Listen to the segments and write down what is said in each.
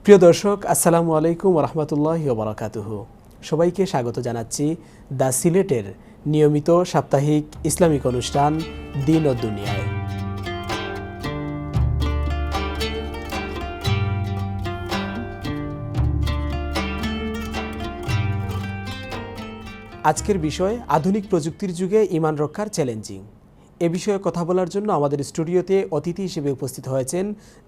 প্রিয় দর্শক, আসসালামু আলাইকুম ওরহমতুল্লাহি ওবরাকাতুহু। সবাইকে স্বাগত জানাচ্ছি দ্য সিলেটের নিয়মিত সাপ্তাহিক ইসলামিক অনুষ্ঠান দিন ও দুনিয়ায়। আজকের বিষয় আধুনিক প্রযুক্তির যুগে ঈমান রক্ষার চ্যালেঞ্জিং। এ বিষয়ে কথা বলার জন্য আমাদের স্টুডিওতে অতিথি হিসেবে উপস্থিত হয়েছেন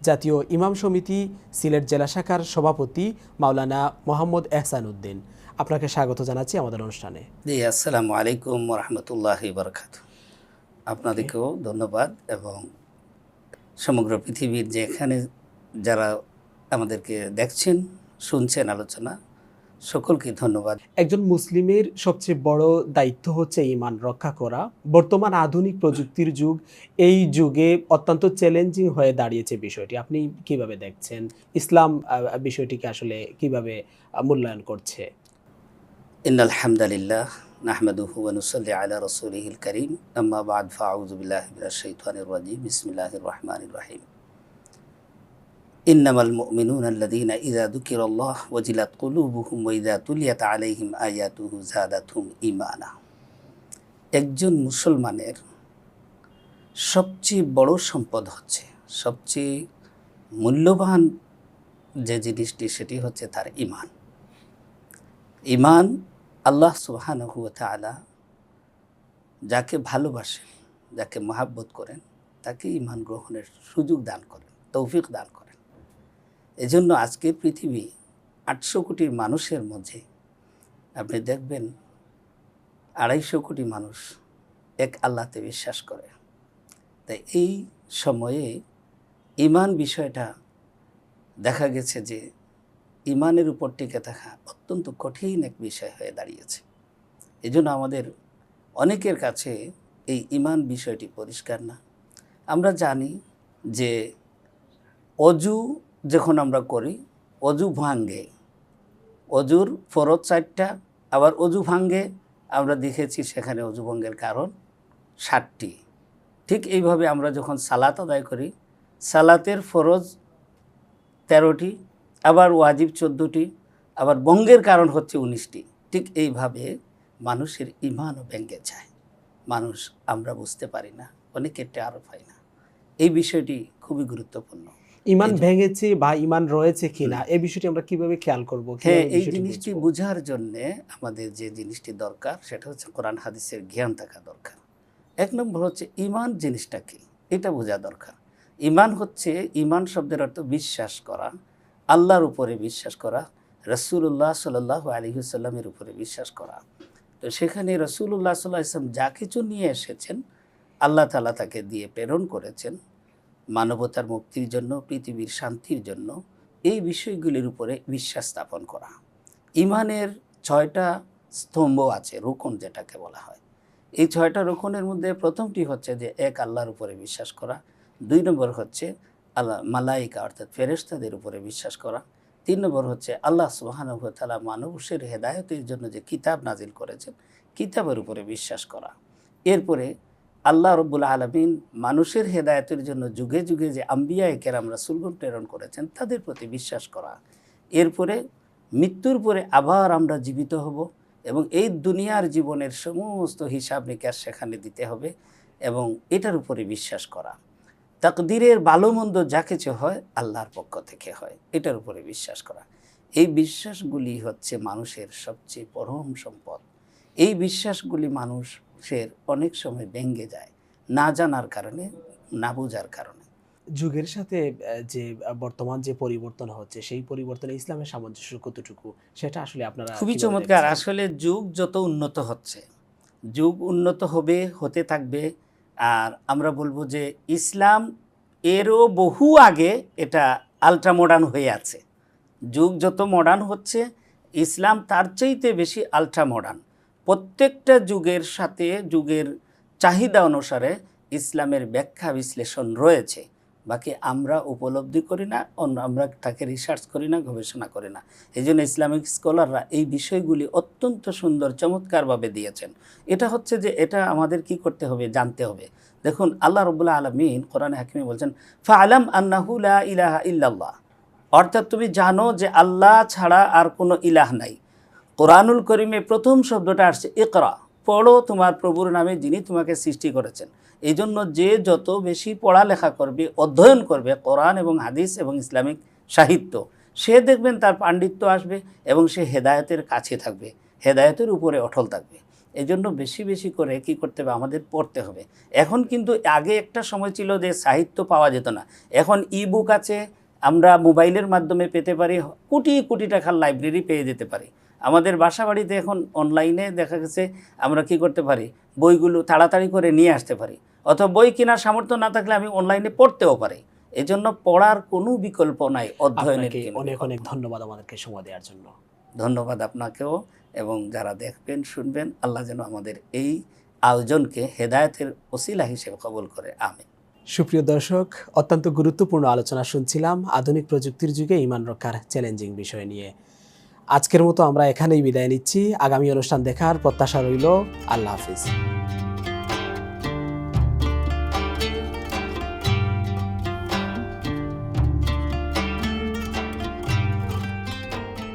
জাতীয় ইমাম সমিতি সিলেট জেলা শাখার সভাপতি মাওলানা মোহাম্মদ এহসান উদ্দিন। আপনাকে স্বাগত জানাচ্ছি আমাদের অনুষ্ঠানে। জি, আসসালামু আলাইকুম রহমতুল্লাহি বারাকাতুহু। আপনাদেরকেও ধন্যবাদ এবং সমগ্র পৃথিবীর যেখানে যারা আমাদেরকে দেখছেন, শুনছেন আলোচনা, সকলকে ধন্যবাদ। একজন মুসলিমের সবচেয়ে বড় দায়িত্ব হচ্ছে ঈমান রক্ষা করা। বর্তমান আধুনিক প্রযুক্তির যুগ, এই যুগে অত্যন্ত চ্যালেঞ্জিং হয়ে দাঁড়িয়েছে বিষয়টি। আপনি কিভাবে দেখছেন? ইসলাম বিষয়টিকে আসলে কিভাবে মূল্যায়ন করছে? ইন্নাল হামদালিল্লাহ নাহমাদুহু ওয়া নুসাল্লি আলা রাসূলিহিল কারীম, আম্মা বা'দ, ফাআউযু বিল্লাহি মিনাশ শাইতানির রাজীম, বিসমিল্লাহির রহমানির রহিম। ইন্নামাল মুমিনুনা আল্লাযীনা ইযা যুকিরাল্লাহ ওয়াজিলাত কুলুবুহুম ওয়া ইযা তুলিয়াত আলাইহিম আয়াতুহু যাদাতহুম ঈমানা। একজন মুসলমানের সবচেয়ে বড় সম্পদ হচ্ছে, সবচেয়ে মূল্যবান যে জিনিসটি, সেটি হচ্ছে তার ঈমান। ঈমান, আল্লাহ সুবহানাহু ওয়া তাআলা যাকে ভালোবাসেন, যাকে মহাব্বত করেন, তাকে ঈমান গ্রহণের সুযোগ দান করেন, তৌফিক দান করেন। এজন্য আজকের পৃথিবী ৮০০ কোটি মানুষের মধ্যে আপনি দেখবেন ২৫০ কোটি মানুষ এক আল্লাহতে বিশ্বাস করে। তাই এই সময়ে ঈমান বিষয়টা দেখা গেছে যে ঈমানের উপর টিকে থাকা অত্যন্ত কঠিন এক বিষয় হয়ে দাঁড়িয়েছে। এজন্য আমাদের অনেকের কাছে এই ঈমান বিষয়টি পরিষ্কার না। আমরা জানি যে অজু যখন আমরা করি, অজু ভাঙ্গে, অজুর ফরজ ৪টা, আবার অজু ভাঙ্গে আমরা দেখেছি সেখানে অজু ভঙ্গের কারণ ৭টি। ঠিক এইভাবে আমরা যখন সালাত আদায় করি, সালাতের ফরজ ১৩টি, আবার ওয়াজিব ১৪টি, আবার ভঙ্গের কারণ হচ্ছে ১৯টি। ঠিক এইভাবে মানুষের ঈমানও ভেঙে যায়। মানুষ আমরা বুঝতে পারি না, অনেকের টেরও পাই না। এই বিষয়টি খুবই গুরুত্বপূর্ণ। ঈমান ভেঙেছে বা ঈমান রয়েছে কিনা, এই বিষয়টি আমরা কিভাবে খেয়াল করব? হ্যাঁ, এই জিনিসটি বোঝার জন্যে আমাদের যে জিনিসটি দরকার, সেটা হচ্ছে কোরআন হাদিসের জ্ঞান থাকা দরকার। ১ নম্বর হচ্ছে ঈমান জিনিসটা কি, এটা বোঝা দরকার। ঈমান হচ্ছে, ঈমান শব্দের অর্থ বিশ্বাস করা, আল্লাহর উপরে বিশ্বাস করা, রাসূলুল্লাহ সাল্লাল্লাহু আলাইহি ওয়াসাল্লামের উপরে বিশ্বাস করা। তো সেখানে রাসূলুল্লাহ সাল্লাল্লাহু আলাইহি ওয়াসাল্লাম যা কিছু নিয়ে এসেছেন, আল্লাহ তাআলা তাকে দিয়ে প্রেরণ করেছেন মানবতার মুক্তির জন্য, পৃথিবীর শান্তির জন্য, এই বিষয়গুলির উপরে বিশ্বাস স্থাপন করা। ঈমানের ৬টা স্তম্ভ আছে, রুকন যেটাকে বলা হয়। এই ৬টা রুকনের মধ্যে প্রথমটি হচ্ছে যে এক আল্লাহর উপরে বিশ্বাস করা। ২ নম্বর হচ্ছে আল্লাহ মালাইকা অর্থাৎ ফেরেশতাদের উপরে বিশ্বাস করা। ৩ নম্বর হচ্ছে আল্লাহ সুবহানাহু ওয়া তাআলা মানুষের হেদায়েতের জন্য যে কিতাব নাজিল করেছেন, কিতাবের উপরে বিশ্বাস করা। এরপরে আল্লাহ রব্বুল আলামিন মানুষের হেদায়েতের জন্য যুগে যুগে যে আম্বিয়ায়ে কেরাম রাসূলগণ প্রেরণ করেছেন, তাদের প্রতি বিশ্বাস করা। এরপরে মৃত্যুর পরে আবার আমরা জীবিত হব এবং এই দুনিয়ার জীবনের সমস্ত হিসাব নিকাশ সেখানে দিতে হবে এবং এটার উপরে বিশ্বাস করা। তাকদীরের ভালো মন্দ যা কিছু হয় আল্লাহর পক্ষ থেকে হয়, এটার উপরে বিশ্বাস করা। এই বিশ্বাসগুলি হচ্ছে মানুষের সবচেয়ে পরম সম্পদ। এই বিশ্বাসগুলি মানুষের অনেক সময় ভেঙে যায়, না জানার কারণে, না বোঝার কারণে। যুগের সাথে যে বর্তমান যে পরিবর্তন হচ্ছে, সেই পরিবর্তনে ইসলামের সামঞ্জস্য কতটুকু, সেটা আসলে আপনারা খুবই কিভাবে চমৎকার। দেখছেন? আসলে যুগ যত উন্নত হচ্ছে, যুগ উন্নত হবে, হতে থাকবে। আর আমরা বলবো যে ইসলাম এরও বহু আগে এটা আল্ট্রা মডার্ন হয়ে আছে। যুগ যত মডার্ন হচ্ছে, ইসলাম তার চাইতে বেশি আল্ট্রা মডার্ন। প্রত্যেকটা যুগের সাথে যুগের চাহিদা অনুসারে ইসলামের ব্যাখ্যা বিশ্লেষণ রয়েছে। বাকি আমরা উপলব্ধি করি না, আমরা তাকে রিসার্চ করি না, গবেষণা করি না। এই জন্য ইসলামিক স্কলাররা এই বিষয়গুলি অত্যন্ত সুন্দর চমৎকারভাবে দিয়েছেন। এটা হচ্ছে যে এটা আমাদের কি করতে হবে, জানতে হবে। দেখুন, আল্লাহ রাব্বুল আলামিন কোরআনে হাকিমে বলছেন, ফাআলাম আন্নাহু লা ইলাহা ইল্লাল্লাহ, অর্থাৎ তুমি জানো যে আল্লাহ ছাড়া আর কোনো ইলাহ নাই। কোরআনুল করিমে প্রথম শব্দটা আসছে ইকরা, পড়ো তোমার প্রভুর নামে যিনি তোমাকে সৃষ্টি করেছেন। এই জন্য যে যত বেশি পড়ালেখা করবে, অধ্যয়ন করবে কোরআন এবং হাদিস এবং ইসলামিক সাহিত্য, সে দেখবেন তার পাণ্ডিত্য আসবে এবং সে হেদায়েতের কাছে থাকবে, হেদায়েতের উপরে অটল থাকবে। এই জন্য বেশি বেশি করে কি করতে হবে, আমাদের পড়তে হবে। এখন কিন্তু আগে একটা সময় ছিল যে সাহিত্য পাওয়া যেত না, এখন ইবুক আছে, আমরা মোবাইলের মাধ্যমে পেতে পারি, কোটি কোটি টাকার লাইব্রেরি পেয়ে যেতে পারি। আমাদের বাসা বাড়িতে এখন অনলাইনে দেখা গেছে আমরা কি করতে পারি, বইগুলো তাড়াতাড়ি করে নিয়ে আসতে পারি, অথবা বই কেনার সামর্থ্য না থাকলে আমি অনলাইনে পড়তেও পারি। এই জন্য পড়ার কোনো বিকল্প নাই, অধ্যয়নের আপনাকে কোনো অনেক বিকল্প অনেক নাই। ধন্যবাদ আমাদেরকে সময় দেওয়ার জন্য। ধন্যবাদ আপনাকেও, এবং যারা দেখবেন শুনবেন, আল্লাহ যেন আমাদের এই আয়োজনকে হেদায়েতের ওসিলা হিসেবে কবুল করে, আমিন। সুপ্রিয় দর্শক, অত্যন্ত গুরুত্বপূর্ণ আলোচনা শুনছিলাম আধুনিক প্রযুক্তির যুগে ঈমান রক্ষার চ্যালেঞ্জিং বিষয় নিয়ে। আজকের মতো আমরা এখানেই বিদায় নিচ্ছি। আগামী অনুষ্ঠান দেখার প্রত্যাশা রইল। আল্লাহ হাফিজ।